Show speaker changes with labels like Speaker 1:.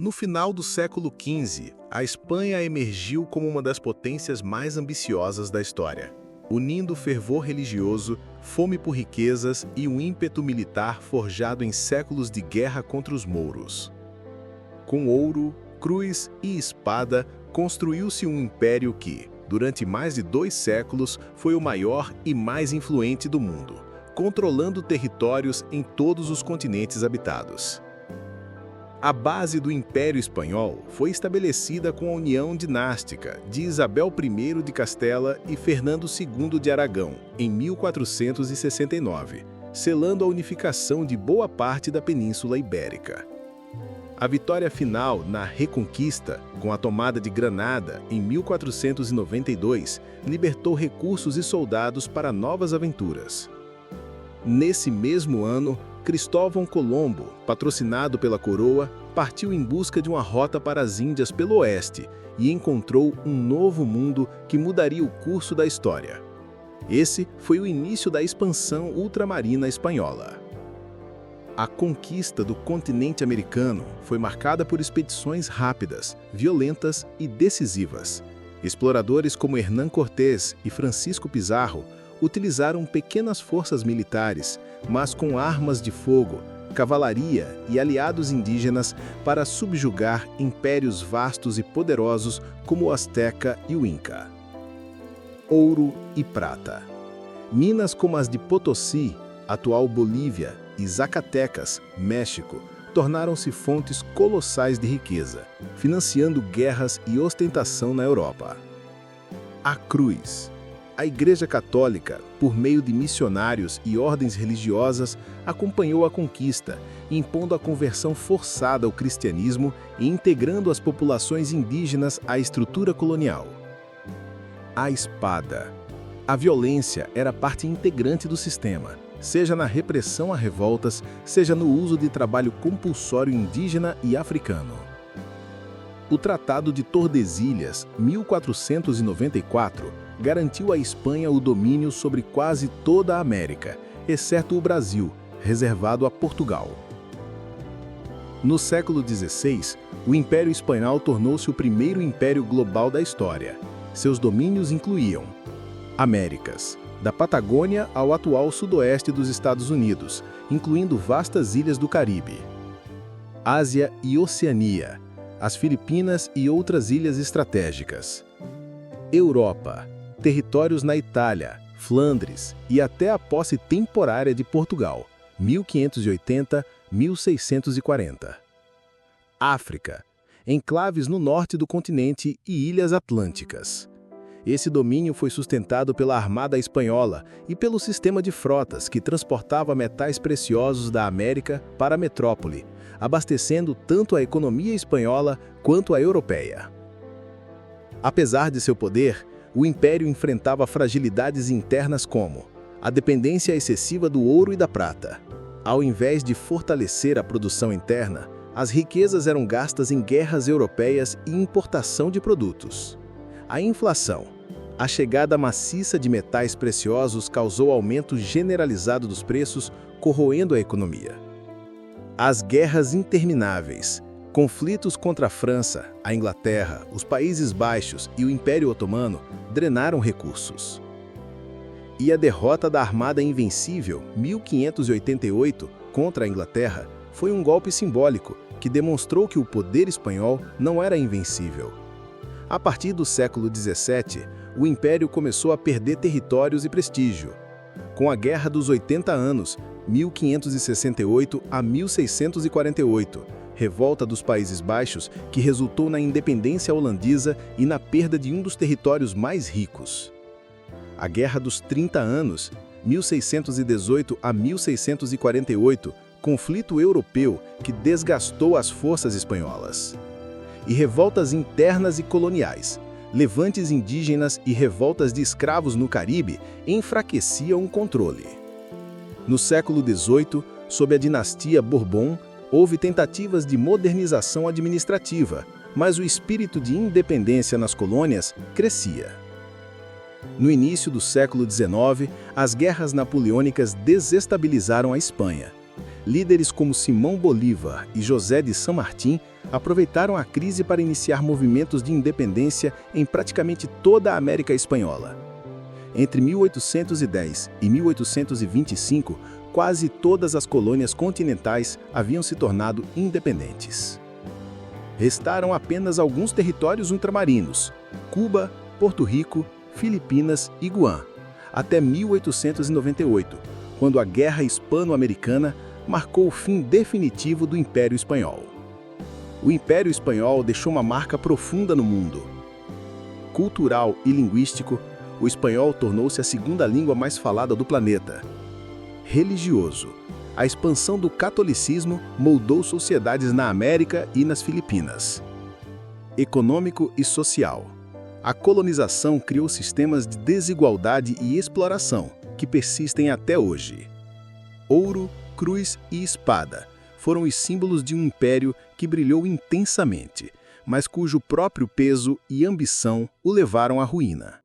Speaker 1: No final do século XV, a Espanha emergiu como uma das potências mais ambiciosas da história, unindo fervor religioso, fome por riquezas e um ímpeto militar forjado em séculos de guerra contra os mouros. Com ouro, cruz e espada, construiu-se um império que, durante mais de 2 séculos, foi o maior e mais influente do mundo, controlando territórios em todos os continentes habitados. A base do Império Espanhol foi estabelecida com a união dinástica de Isabel I de Castela e Fernando II de Aragão, em 1469, selando a unificação de boa parte da Península Ibérica. A vitória final na Reconquista, com a tomada de Granada em 1492, libertou recursos e soldados para novas aventuras. Nesse mesmo ano, Cristóvão Colombo, patrocinado pela coroa, partiu em busca de uma rota para as Índias pelo oeste e encontrou um novo mundo que mudaria o curso da história. Esse foi o início da expansão ultramarina espanhola. A conquista do continente americano foi marcada por expedições rápidas, violentas e decisivas. Exploradores como Hernán Cortés e Francisco Pizarro utilizaram pequenas forças militares, mas com armas de fogo, cavalaria e aliados indígenas para subjugar impérios vastos e poderosos como o Azteca e o Inca. Ouro e prata. Minas como as de Potosí, atual Bolívia, e Zacatecas, México, tornaram-se fontes colossais de riqueza, financiando guerras e ostentação na Europa. A cruz. A Igreja Católica, por meio de missionários e ordens religiosas, acompanhou a conquista, impondo a conversão forçada ao cristianismo e integrando as populações indígenas à estrutura colonial. A espada. A violência era parte integrante do sistema, seja na repressão a revoltas, seja no uso de trabalho compulsório indígena e africano. O Tratado de Tordesilhas, 1494, garantiu à Espanha o domínio sobre quase toda a América, exceto o Brasil, reservado a Portugal. No século XVI, o Império Espanhol tornou-se o primeiro império global da história. Seus domínios incluíam Américas, da Patagônia ao atual sudoeste dos Estados Unidos, incluindo vastas ilhas do Caribe. Ásia e Oceania, as Filipinas e outras ilhas estratégicas. Europa, territórios na Itália, Flandres e até a posse temporária de Portugal, 1580-1640. África, enclaves no norte do continente e ilhas atlânticas. Esse domínio foi sustentado pela Armada Espanhola e pelo sistema de frotas que transportava metais preciosos da América para a metrópole, abastecendo tanto a economia espanhola quanto a europeia. Apesar de seu poder, o Império enfrentava fragilidades internas como a dependência excessiva do ouro e da prata. Ao invés de fortalecer a produção interna, as riquezas eram gastas em guerras europeias e importação de produtos. A inflação. A chegada maciça de metais preciosos causou aumento generalizado dos preços, corroendo a economia. As guerras intermináveis. Conflitos contra a França, a Inglaterra, os Países Baixos e o Império Otomano drenaram recursos. E a derrota da Armada Invencível, 1588, contra a Inglaterra, foi um golpe simbólico que demonstrou que o poder espanhol não era invencível. A partir do século XVII, o Império começou a perder territórios e prestígio. Com a Guerra dos 80 Anos, 1568 a 1648, revolta dos Países Baixos, que resultou na independência holandesa e na perda de um dos territórios mais ricos. A Guerra dos 30 Anos, 1618 a 1648, conflito europeu que desgastou as forças espanholas. E revoltas internas e coloniais, levantes indígenas e revoltas de escravos no Caribe enfraqueciam o controle. No século XVIII, sob a dinastia Bourbon, houve tentativas de modernização administrativa, mas o espírito de independência nas colônias crescia. No início do século XIX, as guerras napoleônicas desestabilizaram a Espanha. Líderes como Simão Bolívar e José de San Martín aproveitaram a crise para iniciar movimentos de independência em praticamente toda a América Espanhola. Entre 1810 e 1825, quase todas as colônias continentais haviam se tornado independentes. Restaram apenas alguns territórios ultramarinos: Cuba, Porto Rico, Filipinas e Guam, até 1898, quando a Guerra Hispano-Americana marcou o fim definitivo do Império Espanhol. O Império Espanhol deixou uma marca profunda no mundo. Cultural e linguístico, o espanhol tornou-se a segunda língua mais falada do planeta. Religioso, a expansão do catolicismo moldou sociedades na América e nas Filipinas. Econômico e social, a colonização criou sistemas de desigualdade e exploração que persistem até hoje. Ouro, cruz e espada foram os símbolos de um império que brilhou intensamente, mas cujo próprio peso e ambição o levaram à ruína.